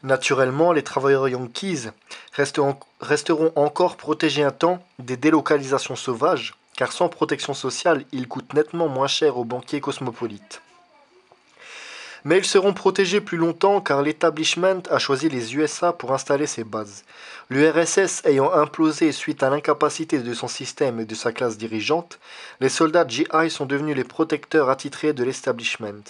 Naturellement, les travailleurs yankees resteront encore protégés un temps des délocalisations sauvages, car sans protection sociale, ils coûtent nettement moins cher aux banquiers cosmopolites. Mais ils seront protégés plus longtemps car l'establishment a choisi les USA pour installer ses bases. L'URSS ayant implosé suite à l'incapacité de son système et de sa classe dirigeante, les soldats GI sont devenus les protecteurs attitrés de l'establishment.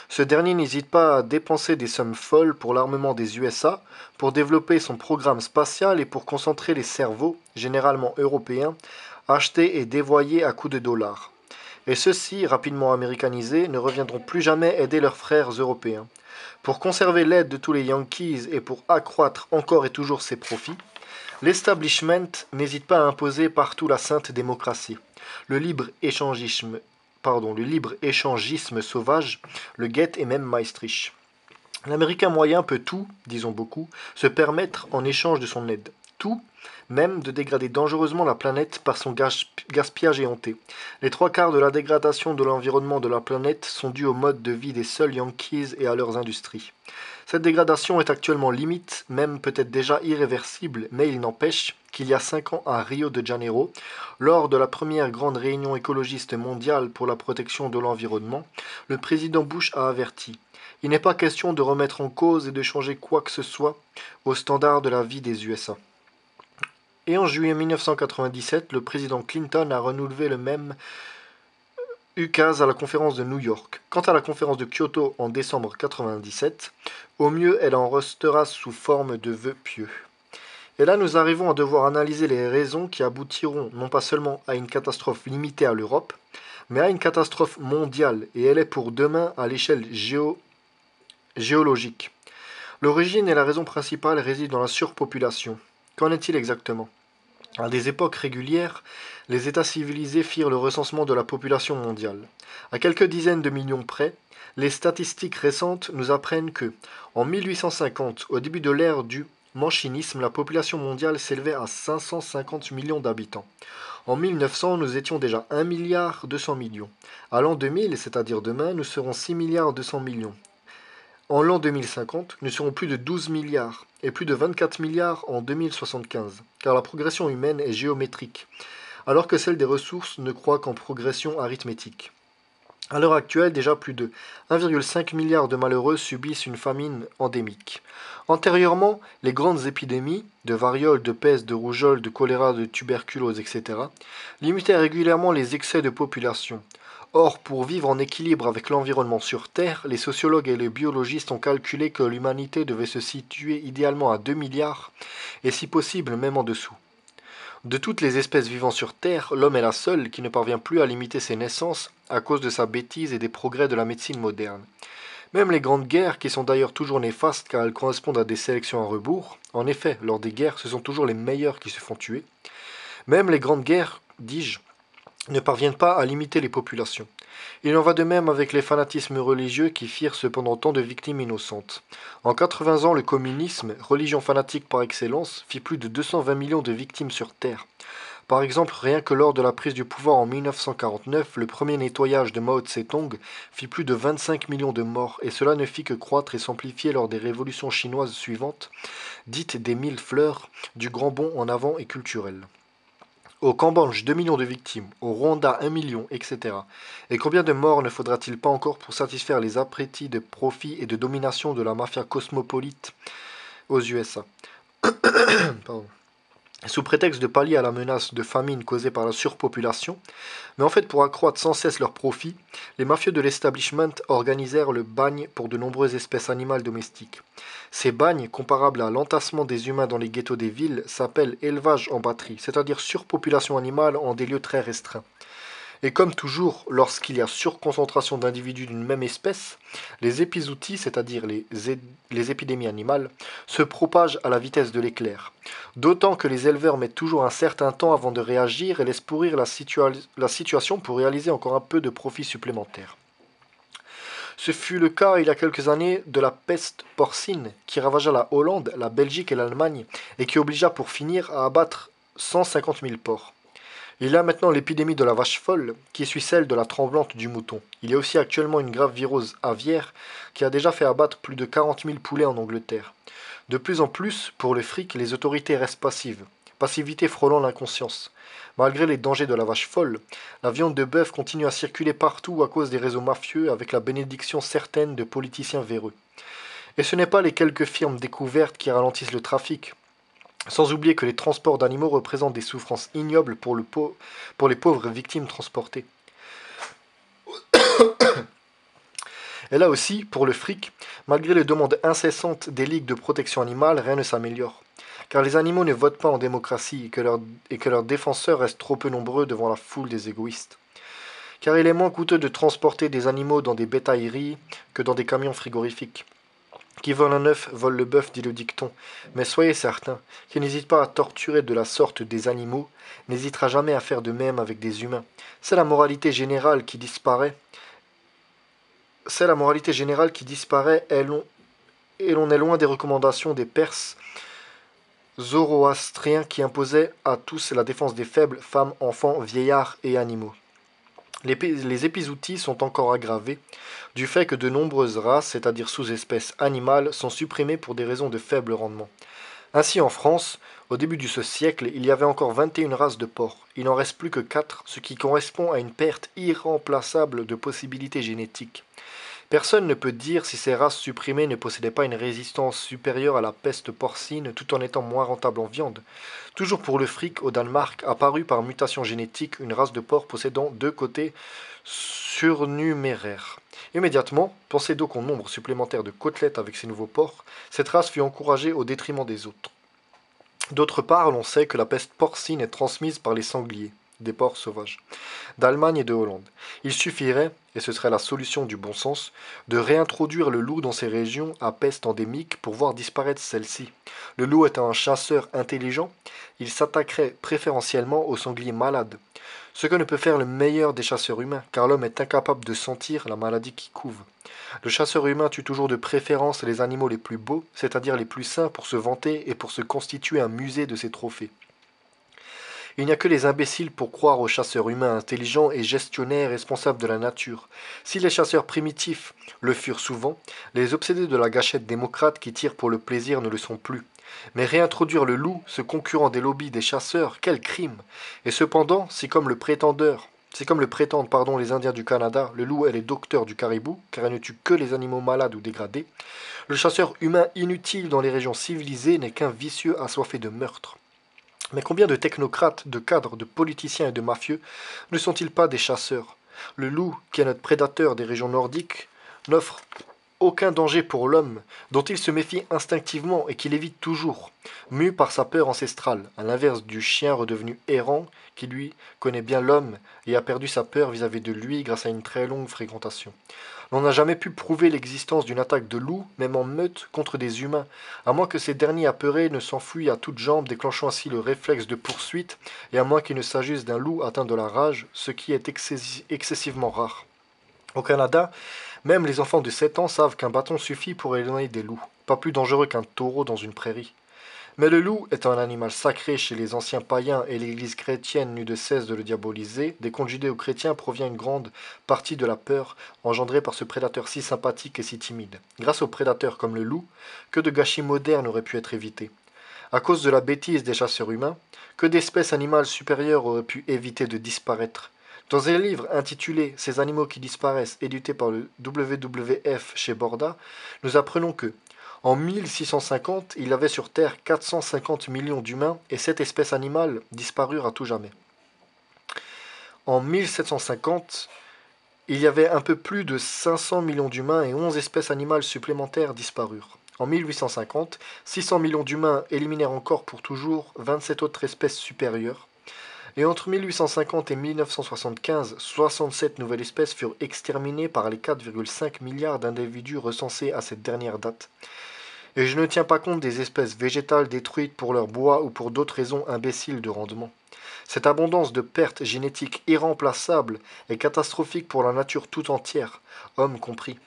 Ce dernier n'hésite pas à dépenser des sommes folles pour l'armement des USA, pour développer son programme spatial et pour concentrer les cerveaux, généralement européens, achetés et dévoyés à coups de dollars. Et ceux-ci, rapidement américanisés, ne reviendront plus jamais aider leurs frères européens. Pour conserver l'aide de tous les Yankees et pour accroître encore et toujours ses profits, l'establishment n'hésite pas à imposer partout la sainte démocratie, le libre-échangisme, le libre-échangisme sauvage, le get et même Maastricht. L'Américain moyen peut tout, disons beaucoup, se permettre en échange de son aide. Tout, même de dégrader dangereusement la planète par son gaspillage éhonté. Les trois quarts de la dégradation de l'environnement de la planète sont dus au mode de vie des seuls Yankees et à leurs industries. Cette dégradation est actuellement limite, même peut-être déjà irréversible, mais il n'empêche qu'il y a 5 ans à Rio de Janeiro, lors de la première grande réunion écologiste mondiale pour la protection de l'environnement, le président Bush a averti. Il n'est pas question de remettre en cause et de changer quoi que ce soit aux standards de la vie des USA. Et en juillet 1997, le président Clinton a renouvelé le même ukase à la conférence de New York. Quant à la conférence de Kyoto en décembre 1997, au mieux elle en restera sous forme de vœux pieux. Et là nous arrivons à devoir analyser les raisons qui aboutiront non pas seulement à une catastrophe limitée à l'Europe, mais à une catastrophe mondiale, et elle est pour demain à l'échelle géologique. L'origine et la raison principale résident dans la surpopulation. Qu'en est-il exactement? À des époques régulières, les États civilisés firent le recensement de la population mondiale. À quelques dizaines de millions près, les statistiques récentes nous apprennent que, en 1850, au début de l'ère du manchinisme, la population mondiale s'élevait à 550 millions d'habitants. En 1900, nous étions déjà 1 milliard 200 millions. À l'an 2000, c'est-à-dire demain, nous serons 6 milliards 200 millions. En l'an 2050, nous serons plus de 12 milliards et plus de 24 milliards en 2075, car la progression humaine est géométrique, alors que celle des ressources ne croît qu'en progression arithmétique. À l'heure actuelle, déjà plus de 1,5 milliard de malheureux subissent une famine endémique. Antérieurement, les grandes épidémies, de variole, de peste, de rougeole, de choléra, de tuberculose, etc., limitaient régulièrement les excès de population. Or, pour vivre en équilibre avec l'environnement sur Terre, les sociologues et les biologistes ont calculé que l'humanité devait se situer idéalement à 2 milliards, et si possible même en dessous. De toutes les espèces vivant sur Terre, l'homme est la seule qui ne parvient plus à limiter ses naissances à cause de sa bêtise et des progrès de la médecine moderne. Même les grandes guerres, qui sont d'ailleurs toujours néfastes car elles correspondent à des sélections en rebours, en effet, lors des guerres, ce sont toujours les meilleurs qui se font tuer, même les grandes guerres, dis-je, ne parviennent pas à limiter les populations. Il en va de même avec les fanatismes religieux qui firent cependant tant de victimes innocentes. En 80 ans, le communisme, religion fanatique par excellence, fit plus de 220 millions de victimes sur Terre. Par exemple, rien que lors de la prise du pouvoir en 1949, le premier nettoyage de Mao Tse-tung fit plus de 25 millions de morts, et cela ne fit que croître et s'amplifier lors des révolutions chinoises suivantes, dites des 1000 fleurs, du grand bond en avant et culturel. Au Cambodge, 2 millions de victimes, au Rwanda 1 million, etc. Et combien de morts ne faudra-t-il pas encore pour satisfaire les appétits de profit et de domination de la mafia cosmopolite aux USA? Pardon. Sous prétexte de pallier à la menace de famine causée par la surpopulation, mais en fait pour accroître sans cesse leurs profits, les mafieux de l'establishment organisèrent le bagne pour de nombreuses espèces animales domestiques. Ces bagnes, comparables à l'entassement des humains dans les ghettos des villes, s'appellent élevage en batterie, c'est-à-dire surpopulation animale en des lieux très restreints. Et comme toujours, lorsqu'il y a surconcentration d'individus d'une même espèce, les épizooties, c'est-à-dire les épidémies animales, se propagent à la vitesse de l'éclair. D'autant que les éleveurs mettent toujours un certain temps avant de réagir et laissent pourrir la situation pour réaliser encore un peu de profit supplémentaire. Ce fut le cas il y a quelques années de la peste porcine qui ravagea la Hollande, la Belgique et l'Allemagne et qui obligea pour finir à abattre 150 000 porcs. Il y a maintenant l'épidémie de la vache folle, qui suit celle de la tremblante du mouton. Il y a aussi actuellement une grave virose aviaire qui a déjà fait abattre plus de 40 000 poulets en Angleterre. De plus en plus, pour le fric, les autorités restent passives. Passivité frôlant l'inconscience. Malgré les dangers de la vache folle, la viande de bœuf continue à circuler partout à cause des réseaux mafieux avec la bénédiction certaine de politiciens véreux. Et ce n'est pas les quelques firmes découvertes qui ralentissent le trafic. Sans oublier que les transports d'animaux représentent des souffrances ignobles pour les pauvres victimes transportées. Et là aussi, pour le fric, malgré les demandes incessantes des ligues de protection animale, rien ne s'améliore. Car les animaux ne votent pas en démocratie et que leurs défenseurs restent trop peu nombreux devant la foule des égoïstes. Car il est moins coûteux de transporter des animaux dans des bétailleries que dans des camions frigorifiques. Qui vole un œuf vole le bœuf, dit le dicton. Mais soyez certains, qui n'hésite pas à torturer de la sorte des animaux, n'hésitera jamais à faire de même avec des humains. C'est la moralité générale qui disparaît. C'est la moralité générale qui disparaît et l'on est loin des recommandations des Perses zoroastriens qui imposaient à tous la défense des faibles, femmes, enfants, vieillards et animaux. Les épizooties sont encore aggravées du fait que de nombreuses races, c'est-à-dire sous-espèces animales, sont supprimées pour des raisons de faible rendement. Ainsi en France, au début de ce siècle, il y avait encore 21 races de porcs. Il n'en reste plus que 4, ce qui correspond à une perte irremplaçable de possibilités génétiques. Personne ne peut dire si ces races supprimées ne possédaient pas une résistance supérieure à la peste porcine tout en étant moins rentables en viande. Toujours pour le fric, au Danemark, apparut par mutation génétique une race de porc possédant deux côtés surnuméraires. Immédiatement, pensez donc au nombre supplémentaire de côtelettes avec ces nouveaux porcs, cette race fut encouragée au détriment des autres. D'autre part, l'on sait que la peste porcine est transmise par les sangliers, des porcs sauvages, d'Allemagne et de Hollande. Il suffirait, et ce serait la solution du bon sens, de réintroduire le loup dans ces régions à peste endémique pour voir disparaître celle-ci. Le loup étant un chasseur intelligent, il s'attaquerait préférentiellement aux sangliers malades, ce que ne peut faire le meilleur des chasseurs humains, car l'homme est incapable de sentir la maladie qui couve. Le chasseur humain tue toujours de préférence les animaux les plus beaux, c'est-à-dire les plus sains pour se vanter et pour se constituer un musée de ses trophées. Il n'y a que les imbéciles pour croire aux chasseurs humains intelligents et gestionnaires responsables de la nature. Si les chasseurs primitifs le furent souvent, les obsédés de la gâchette démocrate qui tirent pour le plaisir ne le sont plus. Mais réintroduire le loup, ce concurrent des lobbies des chasseurs, quel crime! Et cependant, c'est comme le prétendent les Indiens du Canada, le loup est le docteur du caribou, car il ne tue que les animaux malades ou dégradés. Le chasseur humain inutile dans les régions civilisées n'est qu'un vicieux assoiffé de meurtre. Mais combien de technocrates, de cadres, de politiciens et de mafieux ne sont-ils pas des chasseurs? Le loup, qui est notre prédateur des régions nordiques, n'offre aucun danger pour l'homme, dont il se méfie instinctivement et qu'il évite toujours, mu par sa peur ancestrale, à l'inverse du chien redevenu errant, qui lui connaît bien l'homme et a perdu sa peur vis-à-vis de lui grâce à une très longue fréquentation. On n'a jamais pu prouver l'existence d'une attaque de loup, même en meute, contre des humains, à moins que ces derniers apeurés ne s'enfuient à toutes jambes, déclenchant ainsi le réflexe de poursuite, et à moins qu'il ne s'agisse d'un loup atteint de la rage, ce qui est excessivement rare. Au Canada, même les enfants de 7 ans savent qu'un bâton suffit pour éloigner des loups, pas plus dangereux qu'un taureau dans une prairie. Mais le loup étant un animal sacré chez les anciens païens et l'Église chrétienne n'eut de cesse de le diaboliser, des contes judéo-chrétiens provient une grande partie de la peur engendrée par ce prédateur si sympathique et si timide. Grâce aux prédateurs comme le loup, que de gâchis modernes auraient pu être évités. À cause de la bêtise des chasseurs humains, que d'espèces animales supérieures auraient pu éviter de disparaître. Dans un livre intitulé Ces animaux qui disparaissent, édité par le WWF chez Borda, nous apprenons que, en 1650, il y avait sur Terre 450 millions d'humains et 7 espèces animales disparurent à tout jamais. En 1750, il y avait un peu plus de 500 millions d'humains et 11 espèces animales supplémentaires disparurent. En 1850, 600 millions d'humains éliminèrent encore pour toujours 27 autres espèces supérieures. Et entre 1850 et 1975, 67 nouvelles espèces furent exterminées par les 4,5 milliards d'individus recensés à cette dernière date. Et je ne tiens pas compte des espèces végétales détruites pour leur bois ou pour d'autres raisons imbéciles de rendement. Cette abondance de pertes génétiques irremplaçables est catastrophique pour la nature tout entière, hommes compris.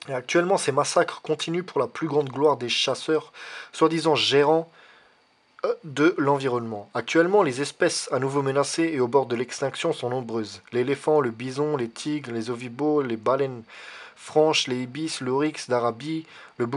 Et actuellement, ces massacres continuent pour la plus grande gloire des chasseurs, soi-disant gérants de l'environnement. Actuellement, les espèces à nouveau menacées et au bord de l'extinction sont nombreuses. L'éléphant, le bison, les tigres, les ovipos, les baleines franches, les ibis, l'oryx d'Arabie, le bouc